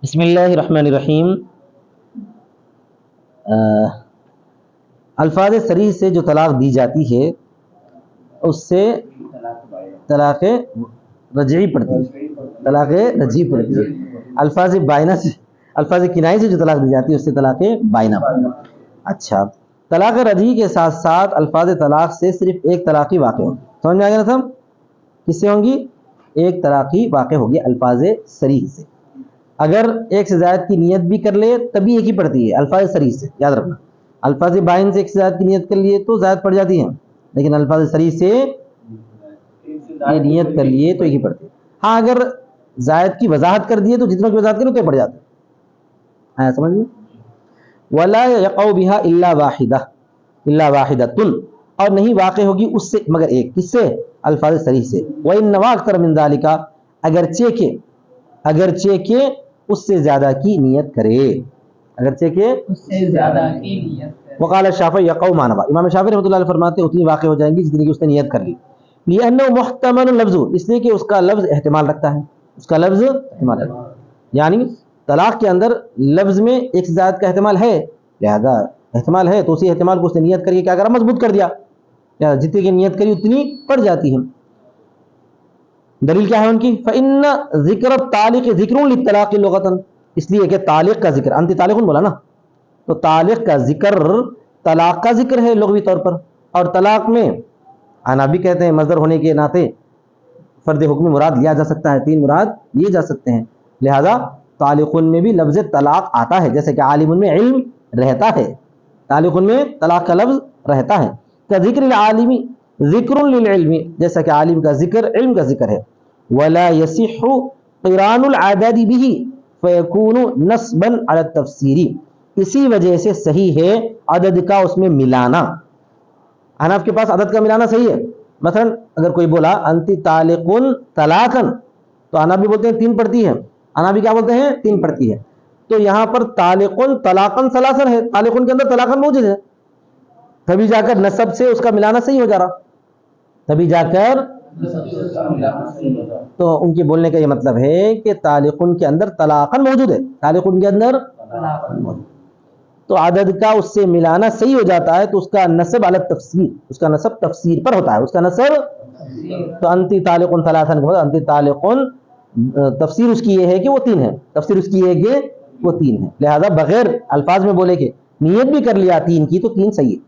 بسم اللہ الرحمن الرحیم۔ الفاظ صریح سے جو طلاق دی جاتی ہے اس سے طلاق رجعی پڑتی ہے، طلاق رجعی پڑتی ہے۔ الفاظ بائنہ سے، الفاظ کنائی سے جو طلاق دی جاتی ہے اس سے طلاق بائنہ پڑتی ہے۔ اچھا، طلاق رجعی کے ساتھ ساتھ الفاظ طلاق سے صرف ایک طلاق ہی واقع ہوگی۔ سمجھ میں آ گیا نا صاحب؟ کس سے ہوں گی؟ ایک طلاق ہی واقع ہوگی الفاظ صریح سے۔ اگر ایک سے زائد کی نیت بھی کر لے تبھی ایک ہی پڑتی ہے الفاظ صریح سے، یاد رکھنا۔ الفاظ بائن سے ایک سے زائد کی نیت کر لیے تو زائد پڑ جاتی ہیں، لیکن الفاظ صریح سے یہ نیت کر لیے تو ایک ہی پڑتی ہے۔ ہاں، اگر زائد کی وضاحت کر دیے تو جتنا کی وضاحت کرے تو پڑ جاتا ہے۔ آیا سمجھ میں؟ ولا یقع بها الا واحدہ، الا واحدۃ، اور نہیں واقع ہوگی اس سے مگر ایک۔ کس سے؟ الفاظ صریح سے۔ وان نوى اکثر من ذلك، اگرچہ کہ اس سے زیادہ کی نیت کرے، اگرچہ کہ اس سے زیادہ کی نیت کرے۔ وقال الشافعی یقع ما نوى، امام شافعی رحمۃ اللہ علیہ فرماتے ہیں اتنی واقع ہو جائیں گی جتنی کہ اس نے نیت کر لی۔ لأنه محتمل لفظ، اس لیے کہ اس کا لفظ احتمال رکھتا ہے، اس کا لفظ احتمال رکھتا ہے، یعنی طلاق کے اندر لفظ میں ایک سے زائد کا احتمال ہے، لہذا احتمال ہے تو اسی احتمال کو اس نے نیت کر کے کیا کرا؟ مضبوط کر دیا، جتنی کی نیت کری اتنی پڑ جاتی ہے۔ دلیل کیا ہے ان کی؟ فإن ذکر الطالق ذکر للطلاق لغة، اس لیے کہ طالق کا ذکر، انت طالق بولا نا، تو طالق کا ذکر طلاق کا ذکر ہے لغوی طور پر، اور طلاق میں حنابی کہتے ہیں مصدر ہونے کے ناطے فرد حکمی مراد لیا جا سکتا ہے، تین مراد لیے جا سکتے ہیں، لہذا طالق میں بھی لفظ طلاق آتا ہے، جیسے کہ عالم میں علم رہتا ہے، طالق میں طلاق کا لفظ رہتا ہے۔ کہ ذکر العالم ذکر للعلم، جیسا کہ عالم کا ذکر علم کا ذکر ہے۔ ولا يصح قران العدد به فيكون نصبا على التفسير، اسی وجہ سے صحیح ہے عدد کا اس میں ملانا۔ حنف کے پاس عدد کا ملانا صحیح ہے۔ مثلا اگر کوئی بولا انت طالق طلاقا، تو حنف بھی بولتے ہیں تین پڑتی ہے، حنف بھی کیا بولتے ہیں؟ تین پڑتی ہے۔ تو یہاں پر طالق طلاقا ثلاثا ہے، طالق کے اندر طلاقا موجود ہے، تبھی جا کر نسب سے اس کا ملانا صحیح ہو جا رہا، تبھی جا کر تو ان کے بولنے کا یہ مطلب ہے کہ طالقن کے اندر طلاقن موجود ہے، طالقن کے اندر موجود، تو عدد کا اس سے ملانا صحیح ہو جاتا ہے، تو اس کا نسب علی تفسیر، اس کا نسب تفسیر پر ہوتا ہے، اس کا نسب تو انتی طالقن ثلاثن کو انتی طالقن، تفسیر اس کی یہ ہے کہ وہ تین ہے، تفسیر اس کی یہ ہے کہ وہ تین ہے، لہذا بغیر الفاظ میں بولے کہ نیت بھی کر لیا تین کی تو تین صحیح ہے،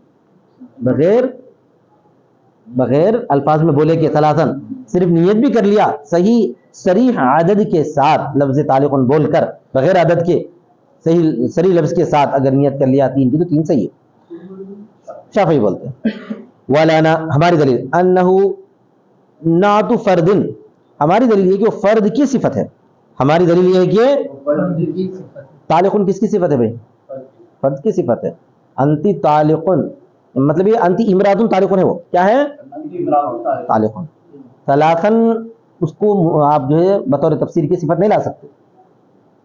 بغیر الفاظ میں بولے کہ ثلاثن، صرف نیت بھی کر لیا صحیح صریح عدد کے ساتھ لفظ طالقن بول کر، بغیر عدد کے صحیح صریح لفظ کے ساتھ اگر نیت کر لیا تین کی تو تین صحیح ہے۔ شافعی بولتے ہیں ولانا، ہماری دلیل انہ نعت فرد، ہماری دلیل یہ کہ وہ فرد کی صفت ہے، ہماری دلیل یہ ہے کہ طالقن کس کی صفت ہے بھائی؟ فرد کی صفت ہے۔ انتی طالقن مطلب یہ انتی امراتن طالقن ہے، وہ کیا ہے؟ طالقن ثلاثن، اس کو آپ جو ہے بطور تفسیر کی صفت نہیں لا سکتے،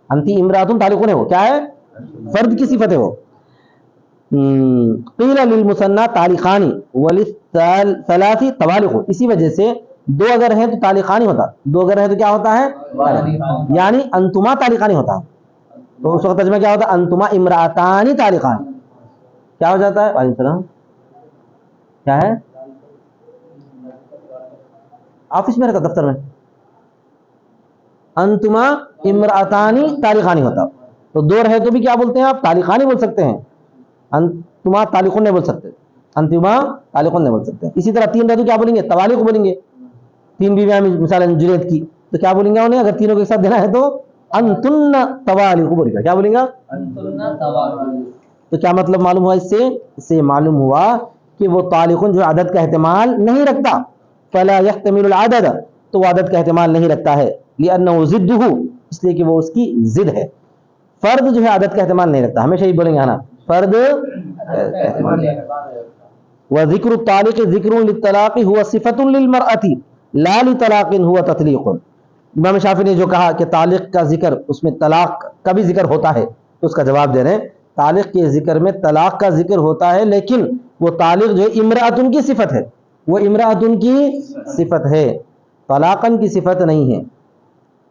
انتی امراتن طالقن ہے، وہ کیا ہے؟ فرد کی صفت ہے وہ۔ قیل للمثنى طالقان وللثلاث طوالق، اسی وجہ سے دو اگر ہیں تو طالقان ہوتا، دو اگر ہیں تو کیا ہوتا ہے؟ یعنی انتما طالقان ہوتا، تو اس وقت ترجمہ کیا ہوتا؟ انتما امراتان طالقان، کیا ہو جاتا ہے؟ وعلیکم السلام، کیا ہے؟ آفس میں رہتا، دفتر میں، انتما امراتانی طالقانی ہوتا، تو دو رہے تو بھی کیا بولتے ہیں آپ؟ طالقانی بول سکتے ہیں، انتما طالقون نہیں بول سکتے، انتما طالقون نہیں بول سکتے۔ اسی طرح تین رہے تو کیا بولیں گے؟ طوالق بولیں گے۔ تین بیویاں مثلا جنید کی، تو کیا بولیں گے انہیں؟ اگر تینوں کے ساتھ دینا ہے تو انتن طوالق بولیں گا، کیا بولیں گا؟ تو کیا مطلب معلوم ہوا اس سے؟ اس سے معلوم ہوا کہ وہ طالقن جو عدد کا احتمال نہیں رکھتا، فلا يحتمل العدد، تو وہ عدد کا احتمال نہیں رکھتا ہے، لأنه ضدہ، اس لیے کہ وہ اس کی ضد ہے۔ فرد جو ہے عدد کا احتمال نہیں رکھتا، ہمیشہ یہ بولیں گے نا، فرد وذکر الطالق ذکر للطلاق هو صفة للمرأة لا لطلاق هو تطلیق۔ امام شافعی نے جو کہا کہ طالق کا ذکر اس میں طلاق کا بھی ذکر ہوتا ہے، تو اس کا جواب دے رہے ہیں طالق کے ذکر میں طلاق کا ذکر ہوتا ہے، لیکن وہ طالق جو ہے امرأتن کی صفت ہے، وہ امرأتن کی صفت ہے، طلاقن کی صفت نہیں ہے۔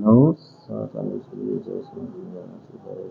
9:47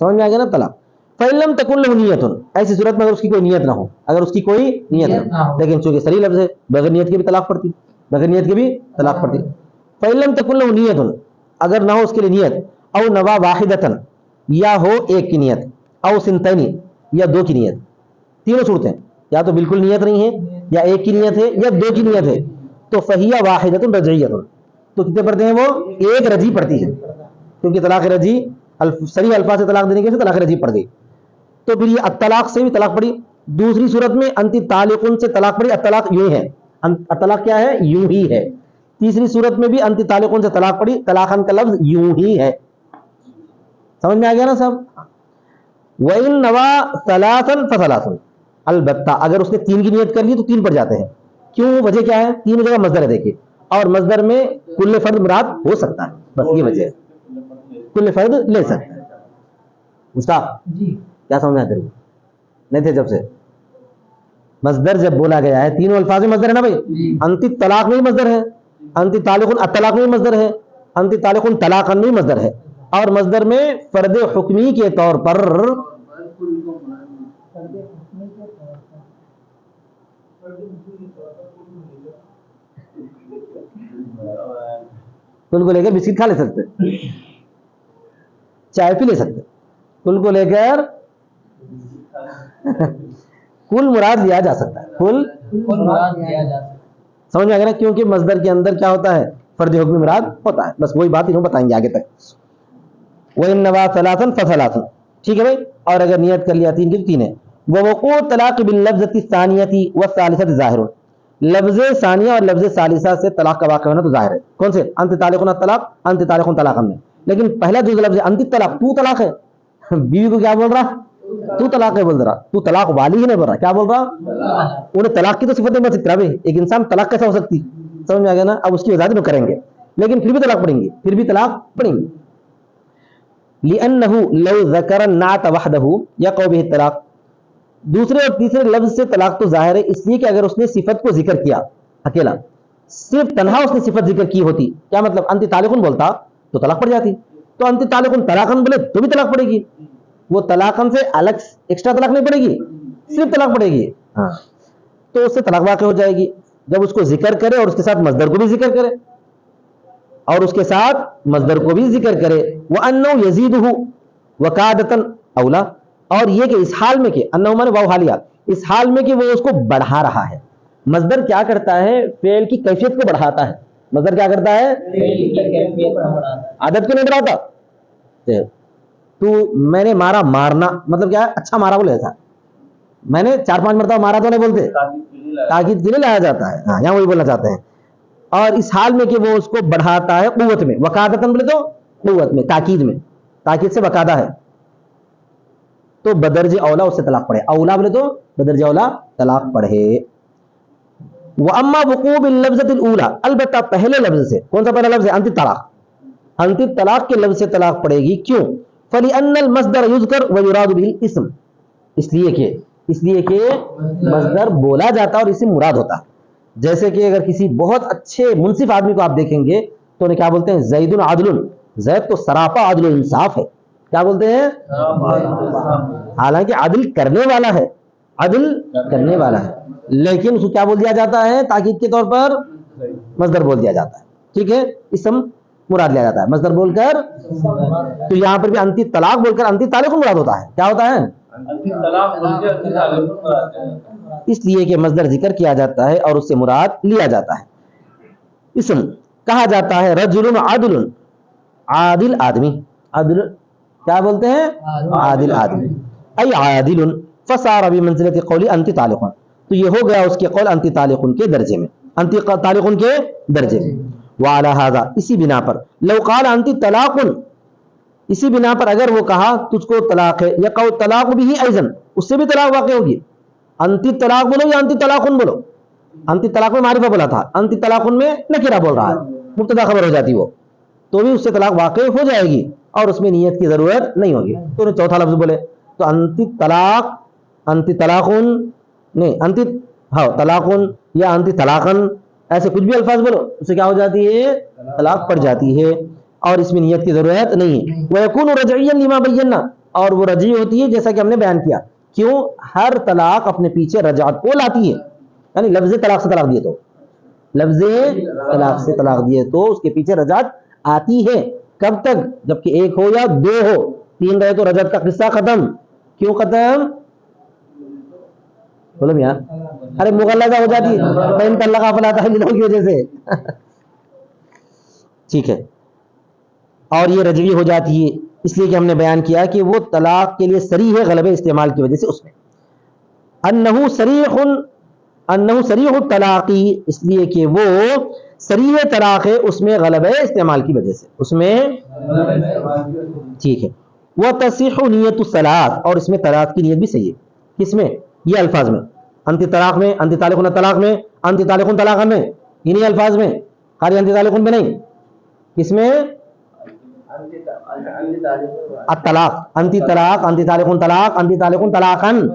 سمجھ میں آ گیا نا طلاق. فَإِن لَمْ تَكُنْ لَهُ نِيَّةٌ, ایسی صورت میں اگر اس کی کوئی نیت نہ ہو, اگر اس کی کوئی نیت نہ ہو, لیکن چونکہ صریح لفظ ہے بغیر نیت کے بھی طلاق پڑتی, بغیر نیت کے بھی طلاق پڑتی. فَإِن لَمْ تَكُنْ لَهُ نِيَّةٌ, اگر نہ ہو اس کے لیے نیت, او نوا واحدتن, یا ہو ایک کی نیت, او سنتین, یا دو کی نیت, تینوں صورتیں, یا تو بالکل نیت نہیں ہے, یا ایک کی نیت ہے, یا دو کی نیت ہے, تو فہیہ واحدۃ رجعیۃ, تو کتنے پڑھتے ہیں وہ, ایک رجی پڑتی ہے, کیونکہ طلاق رجی صریح الفاظ سے طلاق دینے کے سے طلاق رجی پڑ گئی. تو پھر یہ الطلاق سے بھی طلاق پڑی. دوسری صورت میں انتی طالقن سے طلاق پڑی, الطلاق یوں ہے, الطلاق کیا ہے, یوں ہی ہے. تیسری صورت میں بھی انتی طالقن سے طلاق پڑی, طلاقن کا لفظ یوں ہی ہے. سمجھ میں آ گیا نا سب. وَإِن نَوَى ثَلَاثًا فَثَلَاثٌ, البتہ اگر اس نے تین کی نیت کر لی تو تین پڑ جاتے ہیں. کیوں, وجہ کیا ہے, تین جگہ مصدر ہے دیکھیے, اور مصدر میں کل فرد مراد ہو سکتا ہے, بس یہ وجہ ہے, کل فرد لے سکتا ہے. مصطفیٰ جی کیا سمجھا تیرے کو, نہیں تھے جب سے. مصدر جب بولا گیا ہے, تینوں الفاظ میں مصدر ہے نا بھائی, انتی طلاق میں بھی مصدر ہے, انتی طالقن الطلاق میں بھی مصدر ہے, انتی طالقن طلاقن میں بھی مصدر ہے, اور مصدر میں فرد حکمی کے طور پر کل کو لے کر بسکٹ کھا لے سکتے, چائے پی لے سکتے, کل کو لے کر کل مراد لیا جا سکتا ہے, کل مراد دیا جا سکتا ہے. سمجھ میں آ گیا نا, کیونکہ مصدر کے اندر کیا ہوتا ہے, فرد حکمی مراد ہوتا ہے. بس وہی بات انہوں بتائیں گے آگے تک. وَإِن نَوَى ثَلَاثًا فَثَلَاثٌ, ٹھیک ہے بھائی. اور اگر نیت کر لیا تین کی تین ہے. وَوُقُوعُ الطَّلَاقِ بِاللَّفْظَةِ الثَّانِيَةِ وَالثَّالِثَةِ ظَاهِرٌ, لفظ ثانیہ اور لفظ ثالثہ سے طلاق کا واقع ہونا تو ظاہر ہے. کون سے, انت طالقن الطلاق, انت طالقن طلاقا میں. لیکن پہلا جو لفظ ہے انت طلاق, تو طلاق ہے, بیوی کو کیا بول رہا, تو طلاق ہے بول رہا, تو طلاق والی ہی نہیں بول رہا, کیا بول رہا, انہیں طلاق کی تو صفت نہیں بن سکتی بھائی. ایک انسان طلاق کیسا ہو سکتی, سمجھ میں آ گیا نا. اب اس کی وضاحت میں کریں گے, لیکن پھر بھی طلاق پڑیں گے, پھر بھی طلاق پڑیں گے. لِأَنَّهُ لَوْ ذَكَرَ النَّعْتَ وَحْدَهُ يَقَعُ بِهِ الطَّلَاقُ, دوسرے اور تیسرے لفظ سے طلاق تو ظاہر ہے, اس لیے کہ اگر اس نے صفت کو ذکر کیا اکیلا, صرف تنہا اس نے صفت ذکر کی ہوتی, کیا مطلب, انت طالقن بولتا تو طلاق پڑ جاتی, تو انت طالقن طلاقن بولے تو بھی طلاق پڑے گی. وہ طلاقن سے الگ ایکسٹرا طلاق نہیں پڑے گی, صرف طلاق پڑے گی. ہاں, تو اس سے طلاق واقع ہو جائے گی جب اس کو ذکر کرے اور اس کے ساتھ مصدر کو بھی ذکر کرے, اور اس کے ساتھ مصدر کو بھی ذکر کرے. وَأَنَّهُ يَزِيدُهُ وَقَادَةً اولا, اور یہ کہ اس حال میں کہ انہو مانے واو حالیہ, اس حال میں کہ وہ اس کو بڑھا رہا ہے. مصدر کیا کرتا ہے, فعل کی کیفیت کو بڑھاتا ہے. مصدر کیا کرتا ہے, عادت کو نہیں بڑھاتا. تو میں نے مارا, مارنا مطلب کیا ہے, اچھا مارا بولے ایسا, میں نے 4-5 مرتبہ مارا تو نہیں بولتے, تاکید کے لیے لایا جاتا ہے. ہاں, یہاں وہی بولنا چاہتے ہیں. اور اس حال میں کہ وہ اس کو بڑھاتا ہے قوت میں, وقادتاً بولے تو قوت میں, تاکید میں, تاکید سے وقادہ ہے, تو بدرج اولا اس سے طلاق پڑھے. اولا بولے تو بدرج اولا طلاق پڑھے. وَأَمَّا وُقُوعُ بِاللَّفْظَةِ الْأُولَى, البتہ پہلے لفظ سے, کون سا پہلا لفظ ہے, انت طلاق, انت طلاق کے لفظ سے طلاق پڑے گی. کیوں, فَلِأَنَّ الْمَصْدَرَ يُذْكَرُ وَيُرَادُ بِهِ الْاسْمُ, اس لیے کہ مصدر بولا جاتا اور اسم مراد ہوتا. جیسے کہ اگر کسی بہت اچھے منصف آدمی کو آپ دیکھیں گے تو انہیں کیا بولتے ہیں, زید عادل, زید تو سراپا عدل و انصاف ہے. کیا بولتے ہیں, حالانکہ عدل کرنے والا ہے, عدل کرنے والا ہے, لیکن اس کو کیا بول دیا جاتا ہے, تاکید کے طور پر مصدر بول دیا جاتا ہے. ٹھیک ہے, اسم مراد لیا جاتا ہے مصدر بول کر. تو یہاں پر بھی انتی طلاق بول کر انتی طالق مراد ہوتا ہے. کیا ہوتا ہے, اس لیے کہ مصدر ذکر کیا جاتا ہے اور اس سے مراد لیا جاتا ہے. اسم کہا جاتا ہے رجل عادل, عادل آدمی, عادل کیا بولتے ہیں, عادل آدمی, ای عادل فصار بمنزلۃ قول انت طالق, تو یہ ہو گیا اس کے قول انت طالق کے درجے میں, انت طالق کے درجے میں. وعلی ھذا, اسی بنا پر, لو قال انت طلاق, اسی بنا پر اگر وہ کہا تجھ کو طلاق ہے, یا قول طلاق بھی ایضا, اس سے بھی طلاق واقع ہوگی. انت طلاق بولو یا انت طلاقن بولو, انت طلاق میں معرفہ بولا تھا, انت طلاقن میں نکرہ بول رہا ہے, مبتدا خبر ہو جاتی وہ, تو بھی اس سے طلاق واقع ہو جائے گی اور اس میں نیت کی ضرورت نہیں ہوگی. تو انہیں چوتھا لفظ بولے, تو انت طلاق, انت طلاقن نہیں, انت ہاں طلاقن یا انت طلاقن, ایسے کچھ بھی الفاظ بولو, اس سے کیا ہو جاتی ہے, طلاق پڑ جاتی ہے, اور اس میں نیت کی ضرورت نہیں ہے. وَيَكُونُ رَجْعِيًّا لِمَا بَيَّنَّا, اور وہ رجعی ہوتی ہے جیسا کہ ہم نے بیان کیا. کیوں؟ ہر طلاق اپنے پیچھے رجعت کو لاتی ہے. یعنی لفظ طلاق سے طلاق دیے تو لفظ طلاق سے طلاق دیے تو اس کے پیچھے رجعت آتی ہے. کب تک؟ جبکہ ایک ہو یا دو ہو. 3 رہے تو رجعت کا قصہ ختم. کیوں ختم؟ بولو میاں. ارے مغلظہ ہو جاتی ہے فَإِن طَلَّقَا فَلَا تَحِلُّ لَهُ کی وجہ سے. ٹھیک ہے. اور یہ رجعی ہو جاتی ہے اس لیے کہ ہم نے بیان کیا کہ وہ طلاق کے لیے صریح ہے غلبہ استعمال کی وجہ سے. اس میں انہو صریح الطلاقی، اس لیے کہ وہ صریح طلاق ہے اس میں غلبہ استعمال کی وجہ سے. اس میں ٹھیک ہے. وتصح نیت الصلاۃ، اور اس میں طلاق کی نیت بھی صحیح ہے. کس میں؟ یہ الفاظ میں. انت طلاق میں، انت طالقن طلاق میں، انت طالقن طلاق میں، انہی الفاظ میں. خالی انت طالقن میں نہیں. کس میں؟ الطلاق. انت طلاق، انت طالقن طلاق، انت طالقن طلاقن.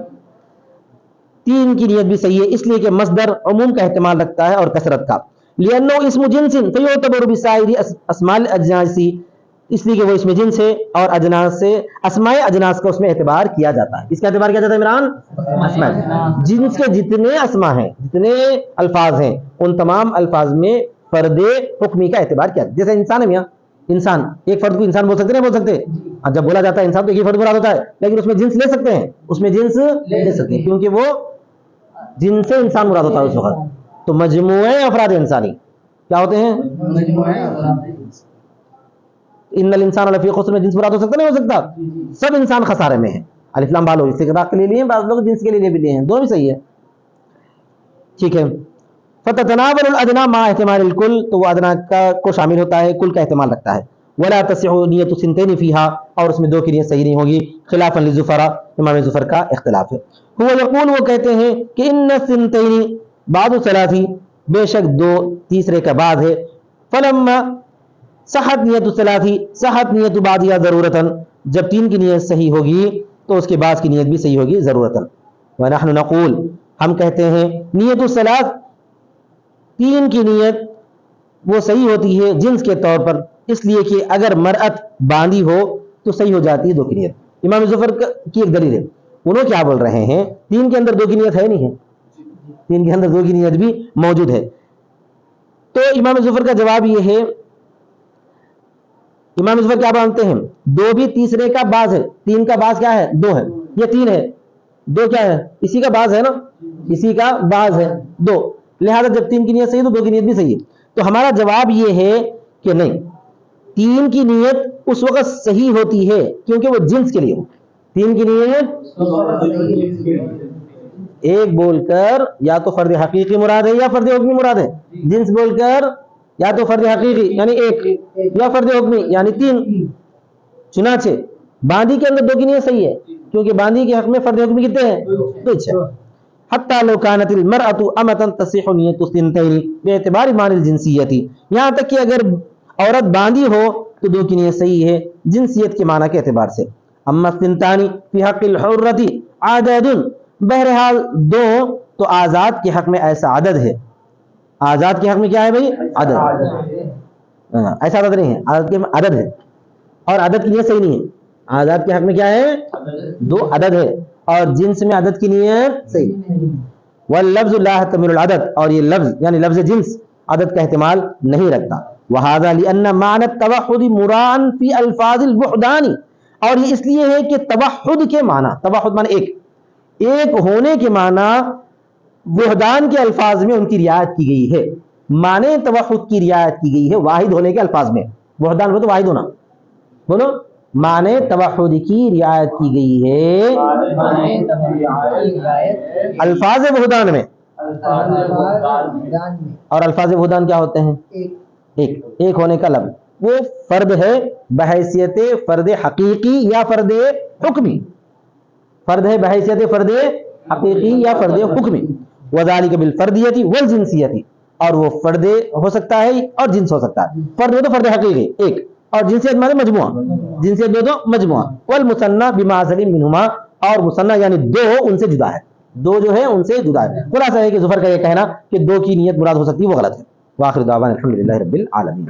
3 کی نیت بھی صحیح ہے اس لیے کہ مصدر عموم کا احتمال رکھتا ہے اور کثرت کا. لأنه اسم جنس فيعتبر بسائر اسماء الاجناس، اس لیے کہ وہ اسم جنس ہے اور اجناس سے اسماء اجناس کا اس میں اعتبار کیا جاتا ہے. اس کا اعتبار کیا جاتا ہے عمران؟ اسماء جنس کے جتنے اسماء ہیں، جتنے الفاظ ہیں، ان تمام الفاظ میں فرد حکمی کا اعتبار کیا جاتا ہے. جیسے انسان ہے میاں، انسان، ایک فرد کو انسان بول سکتے نہیں بول سکتے؟ جب بولا جاتا ہے انسان تو ایک ہی فرد مراد ہوتا ہے، لیکن اس میں جنس لے سکتے ہیں. اس میں جنس لے سکتے ہیں کیونکہ وہ جن سے انسان مراد ہوتا ہے اس وقت. تو مجموعے افراد انسانی کیا ہوتے ہیں؟ ان الانسان لفی خسر میں جنس مراد ہو سکتا نہیں ہو سکتا؟ سب انسان خسارے میں ہیں. الف لام با لوگ استغراق کے لیے لیے ہیں، بعض لوگ جنس کے لیے بھی لیے ہیں. دونوں بھی صحیح ہے. ٹھیک ہے. فتتناول الادنى مع احتمال الكل، تو وہ ادنا کو شامل ہوتا ہے، کل کا احتمال رکھتا ہے. ولا تصح نیت الثنتين فيها، اور اس میں 2 کی نیت صحیح نہیں ہوگی. خلافا للزفر، امام زفر کا اختلاف ہے. هو يقول، وہ کہتے ہیں کہ ان الثنتين بعد الثلاث، بے شک 2 تیسرے کا بعد ہے. فلما صحت نیت الثلاث، صحت نیت بعدها ضرورتا، جب 3 کی نیت صحیح ہوگی تو اس کے بعد کی نیت بھی صحیح ہوگی ضرورتا. ونحن نقول، ہم کہتے ہیں نیت الثلاث، 3 کی نیت وہ صحیح ہوتی ہے جنس کے طور پر، اس لیے کہ اگر مرأت باندھی ہو تو صحیح ہو جاتی ہے 2 کی نیت. امام ظفر کی ایک دلیل ہے. انہوں کیا بول رہے ہیں؟ 3 کے اندر 2 کی نیت ہے نہیں ہے، 3 کے اندر 2 کی نیت بھی موجود ہے. تو امام ظفر کا جواب یہ ہے، امام ظفر کیا مانتے ہیں؟ 2 بھی تیسرے کا باز ہے. 3 کا باز کیا ہے؟ 2 ہے. یہ 3 ہے، 2 کیا ہے؟ اسی کا باز ہے نا، اسی کا باز ہے 2. لہذا جب 3 کی نیت صحیح تو 2 کی نیت بھی صحیح ہے. تو ہمارا جواب یہ ہے کہ نہیں، 3 کی نیت اس وقت صحیح ہوتی ہے کیونکہ وہ جنس کے لیے ہو. 3 کی نیت ایک بول کر یا تو فرد حقیقی مراد ہے یا فرد حکمی مراد ہے. جنس بول کر یا تو فرد حقیقی یعنی 1 یا فرد حکمی یعنی 3. چنانچہ باندھی کے اندر 2 کی نیت صحیح ہے کیونکہ باندھی کے حق میں فرد حکمی کتنے ہیں؟ 2. حتی لو کانت المرأة امتا تصح نیت الثنتين باعتبار معنی الجنسیت، یہاں تک کہ اگر عورت باندھی ہو تو 2 کی نیت صحیح ہے جنسیت کے معنی کے اعتبار سے. اما الثنتان فی حق الحرۃ عدد، بہرحال 2 تو آزاد کے حق میں ایسا عدد ہے. آزاد کے حق میں کیا ہے بھائی؟ عدد. ایسا عدد نہیں ہے، عدد کے عدد ہے اور عدد کی نیت صحیح نہیں ہے. آزاد کے حق میں کیا ہے؟ 2 عدد ہے اور جنس میں عدد کی نیت صحیح. واللفظ لا يحتمل العدد، اور یہ لفظ یعنی لفظ جنس عدد کا احتمال نہیں رکھتا. وهذا لأن معنى التوحد مران في الفاظ الوحدان، اور یہ اس لیے ہے کہ توحد کے معنی، توحد معنی ایک ہونے کے معنی وحدان کے الفاظ میں ان کی رعایت کی گئی ہے. معنی توحد کی رعایت کی گئی ہے واحد ہونے کے الفاظ میں. وحدان میں تو واحد ہونا، بولو معنی توحد کی رعایت کی گئی ہے الفاظ وحدان میں. اور الفاظ وحدان کیا ہوتے ہیں؟ ایک ہونے کا لفظ. وہ فرد ہے بحیثیت فرد حقیقی یا فرد حکمی، فرد ہے بحیثیت فرد حقیقی یا فرد حکمی. وذالک بالفردیت والجنسیت، اور وہ فرد ہو سکتا ہے اور جنس ہو سکتا ہے. فرد ہو تو فرد حقیقی ایک، اور جنسیت مانے مجموعہ، جنسیت دو تو مجموعہ. والمثنى بمعزل منہما، اور مثنى یعنی 2 ان سے جدا ہے، 2 جو ہے ان سے جدا ہے. خلاصہ ہے کہ ظفر کا یہ کہنا کہ 2 کی نیت مراد ہو سکتی ہے وہ غلط ہے. وآخر دعوانا الحمدللہ رب العالمین.